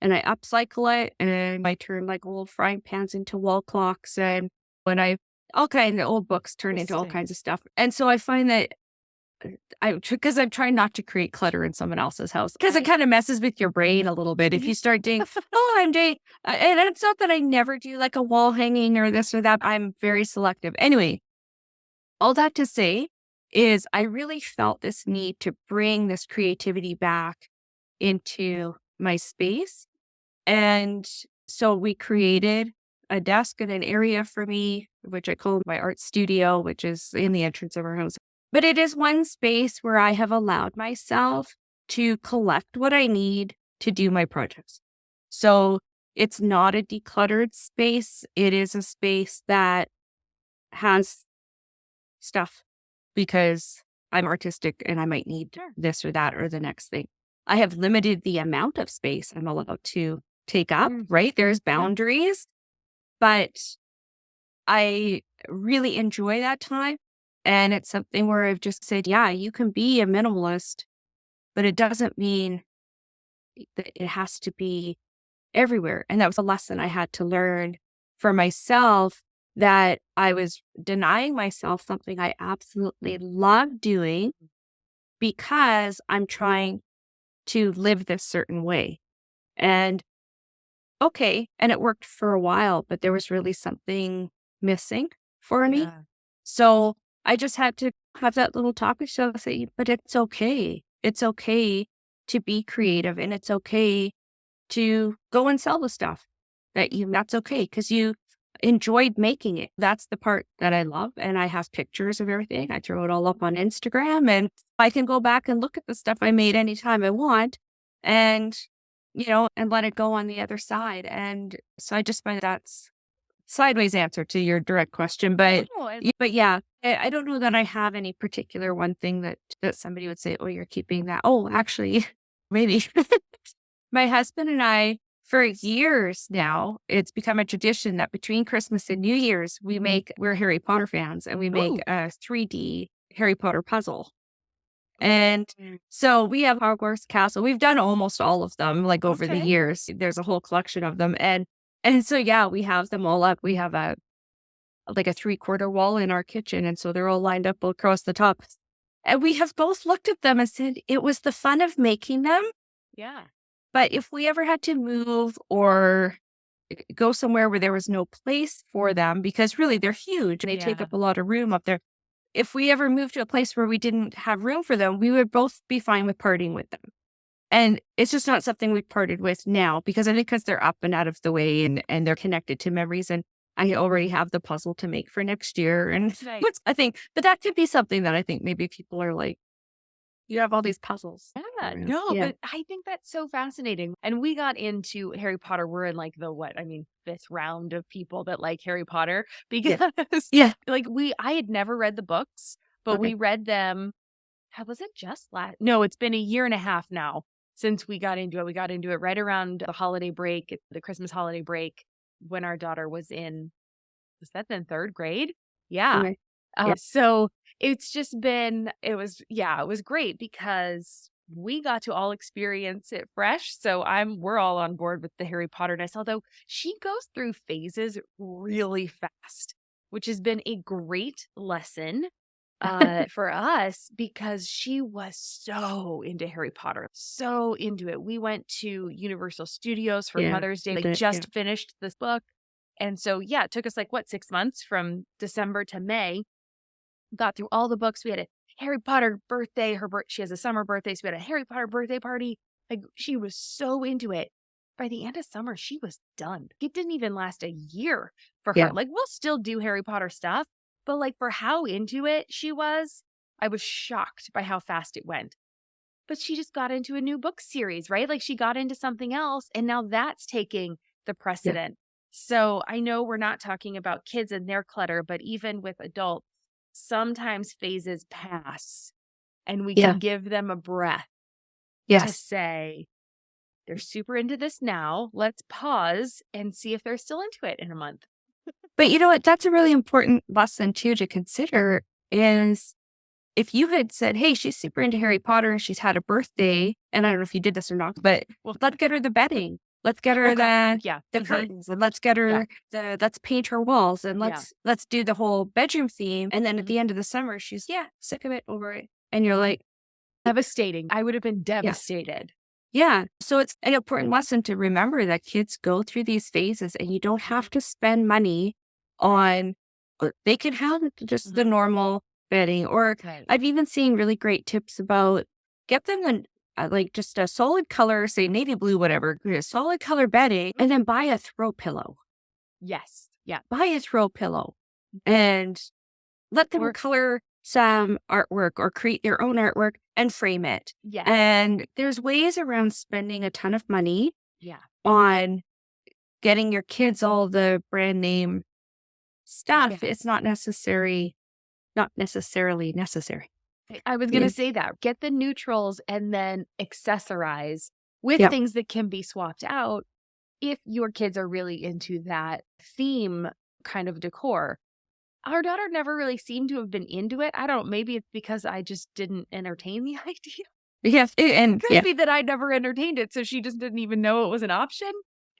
and I upcycle it and I turn like old frying pans into wall clocks and when I, all kinds of old books turn into all Interesting. kinds of stuff. And so I find that because I'm trying not to create clutter in someone else's house because it I, kind of messes with your brain a little bit. If you start doing, oh, I'm doing, and it's not that I never do like a wall hanging or this or that. I'm very selective. Anyway, all that to say is I really felt this need to bring this creativity back into my space. And so we created a desk and an area for me, which I call my art studio, which is in the entrance of our house. But it is one space where I have allowed myself to collect what I need to do my projects. So it's not a decluttered space. It is a space that has stuff because I'm artistic and I might need this or that or the next thing. I have limited the amount of space I'm allowed to take up, right? There's boundaries, but I really enjoy that time. And it's something where I've just said, yeah, you can be a minimalist, but it doesn't mean that it has to be everywhere. And that was a lesson I had to learn for myself, that I was denying myself something I absolutely love doing because I'm trying to live this certain way. And okay, and it worked for a while, but there was really something missing for me. Yeah. So I just had to have that little talk with myself, say, but it's okay. It's okay to be creative, and it's okay to go and sell the stuff that's okay because you enjoyed making it. That's the part that I love. And I have pictures of everything. I throw it all up on Instagram, and I can go back and look at the stuff I made anytime I want and, and let it go on the other side. And so I just find that's sideways answer to your direct question. But yeah, I don't know that I have any particular one thing that somebody would say, oh, you're keeping that. Oh, actually, maybe. My husband and I, for years now, it's become a tradition that between Christmas and New Year's, we're Harry Potter fans, and we make a 3D Harry Potter puzzle. And so we have Hogwarts Castle. We've done almost all of them, like over the years. There's a whole collection of them. And so, yeah, we have them all up. We have like a 3/4 wall in our kitchen. And so they're all lined up across the top. And we have both looked at them and said, it was the fun of making them. Yeah. But if we ever had to move or go somewhere where there was no place for them, because really they're huge and they take up a lot of room up there. If we ever moved to a place where we didn't have room for them, we would both be fine with parting with them. And it's just not something we've parted with now because I think because they're up and out of the way and they're connected to memories. And I already have the puzzle to make for next year. And I think, but that could be something that I think maybe people are like, you have all these puzzles. Yeah, no, but I think that's so fascinating. And we got into Harry Potter. We're in like fifth round of people that like Harry Potter because I had never read the books, but we read them. How was it just last? No, it's been a year and a half now since we got into it. We got into it right around the holiday break, the Christmas holiday break, when our daughter was that in third grade? Yeah. Okay. So it's just been, it was great because we got to all experience it fresh. So we're all on board with the Harry Potterness, although she goes through phases really fast, which has been a great lesson for us because she was so into Harry Potter, so into it. We went to Universal Studios for Mother's Day. They just finished this book. And so, it took us 6 months from December to May. Got through all the books. We had a Harry Potter birthday. She has a summer birthday, so we had a Harry Potter birthday party. She was so into it. By the end of summer, she was done. It didn't even last a year for her. We'll still do Harry Potter stuff, but for how into it she was, I was shocked by how fast it went. But she just got into a new book series, right? She got into something else, and now that's taking the precedent. So I know we're not talking about kids and their clutter, but even with adults, sometimes phases pass and we can give them a breath to say, they're super into this now. Let's pause and see if they're still into it in a month. But you know what? That's a really important lesson too to consider is if you had said, hey, she's super into Harry Potter, she's had a birthday, and I don't know if you did this or not, but let's get her the bedding. Let's get her the curtains, and let's get her let's paint her walls, and let's do the whole bedroom theme. And then at the end of the summer, she's sick of it, over it. And you're like, devastating. I would have been devastated. Yeah. So it's an important lesson to remember that kids go through these phases and you don't have to spend money on, they can have just the normal bedding. Or I've even seen really great tips about get them just a solid color, say navy blue, whatever, a solid color bedding, and then buy a throw pillow. Yes. Yeah. Buy a throw pillow and let them Or color some artwork or create their own artwork and frame it. yes. And there's ways around spending a ton of money Yeah. on getting your kids all the brand name stuff. Yeah. It's not necessarily necessary. I was going to Yeah. say that. Get the neutrals and then accessorize with Yep. things that can be swapped out if your kids are really into that theme kind of decor. Our daughter never really seemed to have been into it. I don't, maybe it's because I just didn't entertain the idea. Yes. And Could yeah, be that I never entertained it, so she just didn't even know it was an option.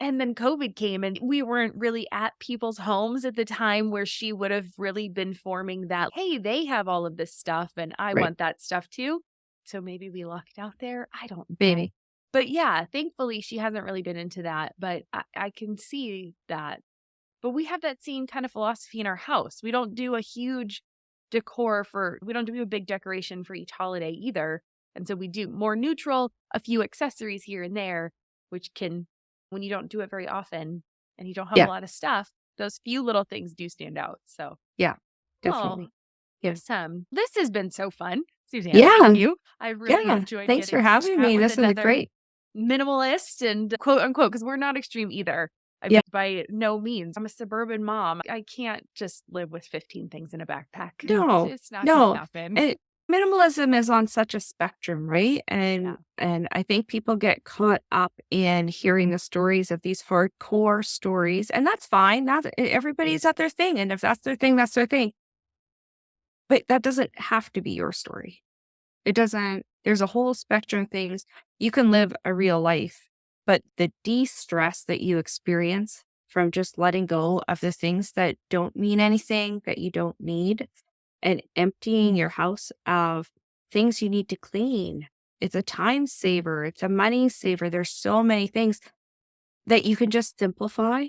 And then COVID came, and we weren't really at people's homes at the time where she would have really been forming that, hey, they have all of this stuff, and I right. want that stuff too. So maybe we lucked out there. I don't know. Baby. But yeah, thankfully, she hasn't really been into that. But I can see that. But we have that same kind of philosophy in our house. We don't do a huge we don't do a big decoration for each holiday either. And so we do more neutral, a few accessories here and there, which can, when you don't do it very often and you don't have a Yeah. lot of stuff, those few little things do stand out. So, Yeah. oh, Definitely. Yeah. awesome. This has been so fun, Suzanne. Yeah. Thank you. I really Yeah. enjoyed Thanks getting for to having chat me. with This is another great. minimalist and quote unquote, because we're not extreme either. I Yeah. mean, by no means. I'm a suburban mom. I can't just live with 15 things in a backpack. No, It's not going to no. happen. And minimalism is on such a spectrum, right? Yeah. And I think people get caught up in hearing the stories of these hardcore stories, and that's fine. Everybody's at their thing, and if that's their thing, that's their thing. But that doesn't have to be your story. It doesn't. There's a whole spectrum of things. You can live a real life, but the de-stress that you experience from just letting go of the things that don't mean anything, that you don't need, and emptying your house of things you need to clean. It's a time saver. It's a money saver. There's so many things that you can just simplify.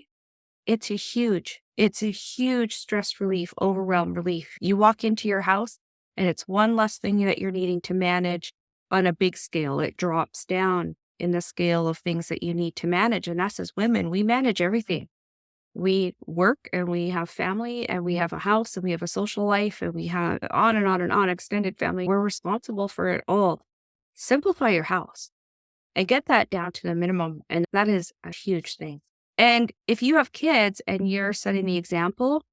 It's a huge stress relief, overwhelm relief. You walk into your house and it's one less thing that you're needing to manage on a big scale. It drops down in the scale of things that you need to manage. And us as women, we manage everything. We work and we have family and we have a house and we have a social life and we have on and on and on extended family. We're responsible for it all. Simplify your house and get that down to the minimum. And that is a huge thing. And if you have kids and you're setting the example,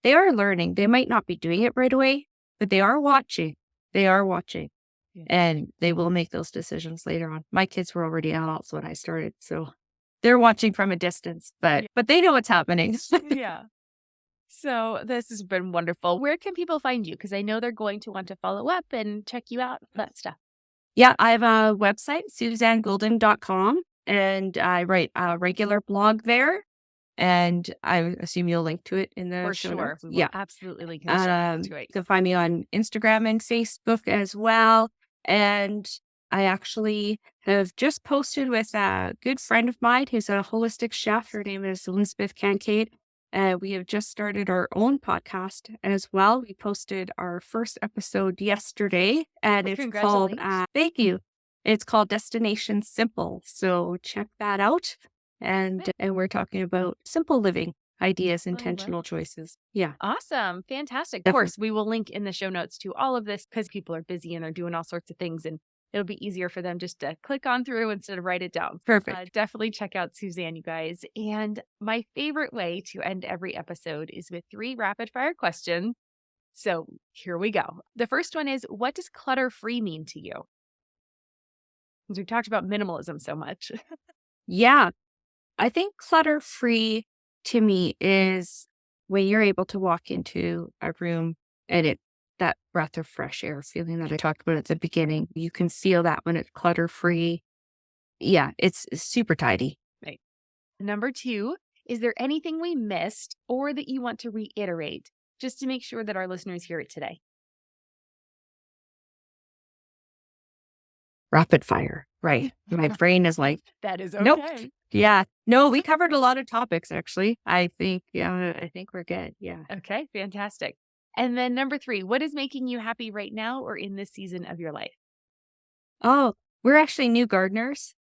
they are learning. They might not be doing it right away, but they are watching. They are watching Yeah. and they will make those decisions later on. My kids were already adults when I started, so they're watching from a distance, but they know what's happening. Yeah. So this has been wonderful. Where can people find you? Because I know they're going to want to follow up and check you out, that stuff. Yeah, I have a website, SuzanneGoulden.com, and I write a regular blog there. And I assume you'll link to it in the For show sure. notes. We will Yeah. absolutely link in the show notes to it. You can find me on Instagram and Facebook as well. And I actually have just posted with a good friend of mine who's a holistic chef. Her name is Elizabeth Kincaid. We have just started our own podcast as well. We posted our first episode yesterday, and Well, it's called, congratulations. thank you. It's called Destination Simple. So check that out. And we're talking about simple living ideas, I love intentional choices. Yeah, Awesome. Fantastic. Of definitely. course, we will link in the show notes to all of this because people are busy and they're doing all sorts of things, and it'll be easier for them just to click on through instead of write it down. Perfect. Definitely check out Suzanne, you guys. And my favorite way to end every episode is with 3 rapid fire questions. So here we go. The first one is, what does clutter free mean to you? Because we've talked about minimalism so much. Yeah. I think clutter free to me is when you're able to walk into a room and that breath of fresh air feeling that I talked about at the beginning. You can feel that when it's clutter free. Yeah, it's super tidy. Right. Number 2, is there anything we missed or that you want to reiterate just to make sure that our listeners hear it today? Rapid fire. Right. My brain is like, That is nope. okay. Yeah. No, we covered a lot of topics actually. I think we're good. Yeah. Okay, fantastic. And then number 3, what is making you happy right now or in this season of your life? Oh, we're actually new gardeners.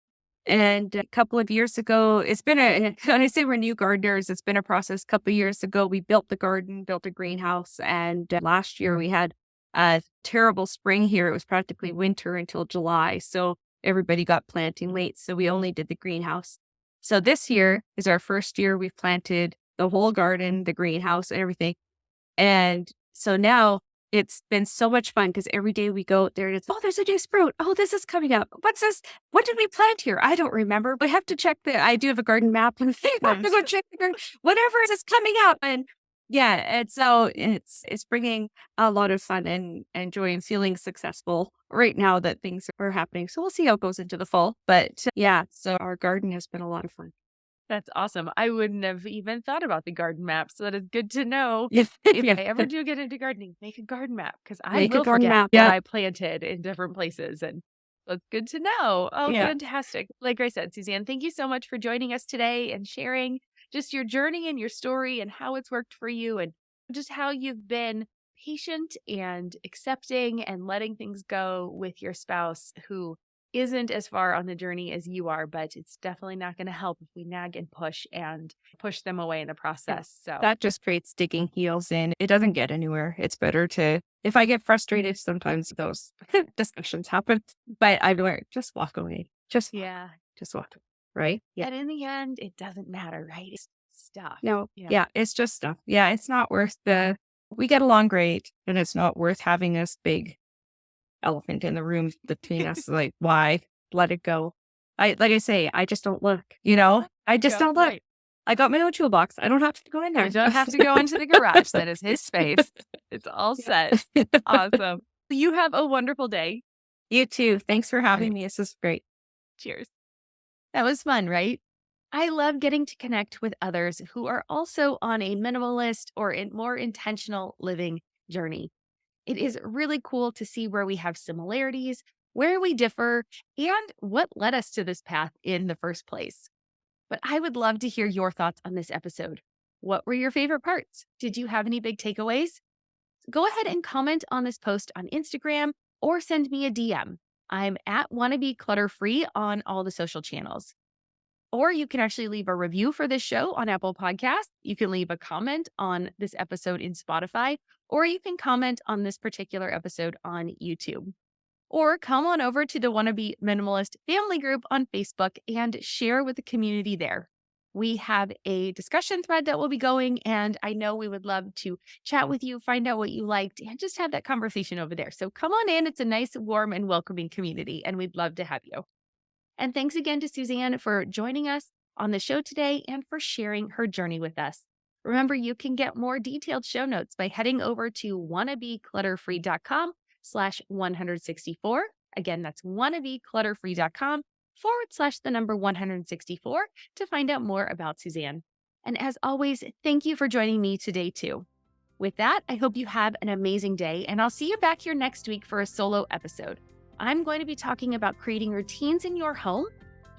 And a couple of years ago, it's been when I say we're new gardeners, it's been a process. A couple of years ago, we built the garden, built a greenhouse. And last year we had a terrible spring here. It was practically winter until July. So everybody got planting late. So we only did the greenhouse. So this year is our first year we've planted the whole garden, the greenhouse, and everything. And so now it's been so much fun because every day we go there, it's, oh, there's a new sprout. Oh, this is coming up. What's this? What did we plant here? I don't remember. We have to check I do have a garden map and I have to go check the garden, whatever is coming up. And yeah, and so it's bringing a lot of fun and joy and feeling successful right now that things are happening. So we'll see how it goes into the fall. But yeah, so our garden has been a lot of fun. That's awesome. I wouldn't have even thought about the garden map, so that is good to know. If If I ever do get into gardening, make a garden map because I Make a will garden forget map. what Yeah. I planted in different places, and that's good to know. Oh, Yeah. fantastic. Like I said, Suzanne, thank you so much for joining us today and sharing just your journey and your story and how it's worked for you and just how you've been patient and accepting and letting things go with your spouse who isn't as far on the journey as you are, but it's definitely not going to help if we nag and push them away in the process. So That just creates digging heels in. It doesn't get anywhere. It's better to, if I get frustrated, sometimes those discussions happen, but I've learned just walk away. yeah. Just walk away. Right? Yeah. And in the end, it doesn't matter, right? It's stuff. No. Yeah. Yeah. It's just stuff. Yeah. It's not worth we get along great and it's not worth having this big elephant in the room between us. Like, why? Let it go. Like I say, I just don't look, I just Yeah, don't look. right. I got my own toolbox. I don't have to go in there. I don't have to go into the garage. That is his space. It's all set. Awesome. You have a wonderful day. You too. Thanks for having me. This is great. Cheers. That was fun, right? I love getting to connect with others who are also on a minimalist or more intentional living journey. It is really cool to see where we have similarities, where we differ, and what led us to this path in the first place. But I would love to hear your thoughts on this episode. What were your favorite parts? Did you have any big takeaways? Go ahead and comment on this post on Instagram or send me a DM. I'm at Wannabe Clutter Free on all the social channels. Or you can actually leave a review for this show on Apple Podcasts. You can leave a comment on this episode in Spotify, or you can comment on this particular episode on YouTube. Or come on over to the Wannabe Minimalist family group on Facebook and share with the community there. We have a discussion thread that will be going, and I know we would love to chat with you, find out what you liked, and just have that conversation over there. So come on in. It's a nice, warm, and welcoming community, and we'd love to have you. And thanks again to Suzanne for joining us on the show today and for sharing her journey with us. Remember, you can get more detailed show notes by heading over to wannabeclutterfree.com/164. Again, that's wannabeclutterfree.com/164 to find out more about Suzanne. And as always, thank you for joining me today too. With that, I hope you have an amazing day, and I'll see you back here next week for a solo episode. I'm going to be talking about creating routines in your home.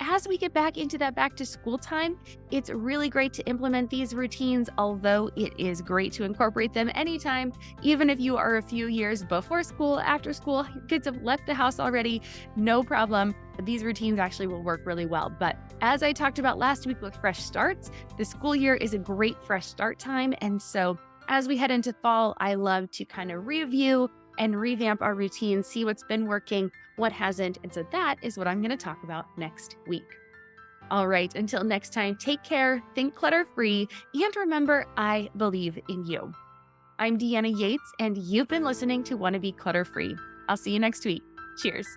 As we get back into that back to school time, it's really great to implement these routines, although it is great to incorporate them anytime, even if you are a few years before school, after school, your kids have left the house already, no problem. These routines actually will work really well. But as I talked about last week with fresh starts, the school year is a great fresh start time. And so as we head into fall, I love to kind of review and revamp our routine, see what's been working, what hasn't. And so that is what I'm going to talk about next week. All right, until next time, take care, think clutter free, and remember, I believe in you. I'm Deanna Yates, and you've been listening to Wannabe Clutter Free. I'll see you next week. Cheers.